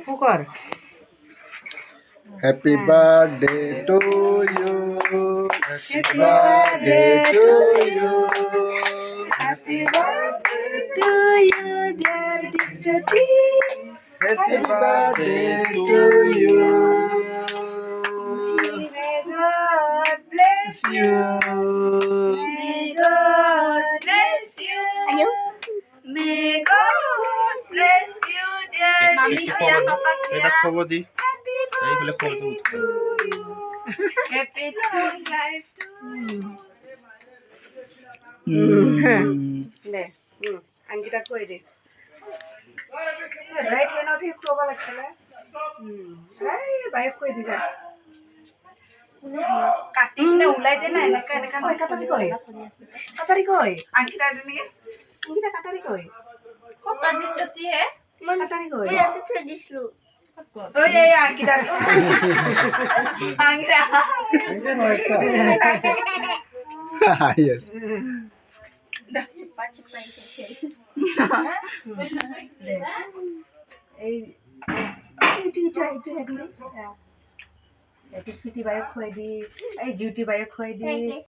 ফুকর happy birthday to you happy birthday to you happy birthday to you dear Dipti happy birthday to you May God bless you. May God bless you. May God bless you, dear. এটা খবর দি Happy এইগুলো খবর birthday the to you. Happy long life to you. দে আঙ্গিটা কই দে right hand of প্রবা লাগছে না এই bike কই দিছা কাটিস না উলাই দে না এনেকা এনেকা কই কাটারি কই আঙ্গিটা দে আঙ্গিটা কাটারি কই পানি চটি হে কাটারি কই এত ছেড়ে দিছলু ওই এই আঙ্গিটা আঙ্গিটা ইয়েস চিপা চিপা এই পিটি বাইক খুৱাই দি এই জিউটি বাইক খুৱাই দি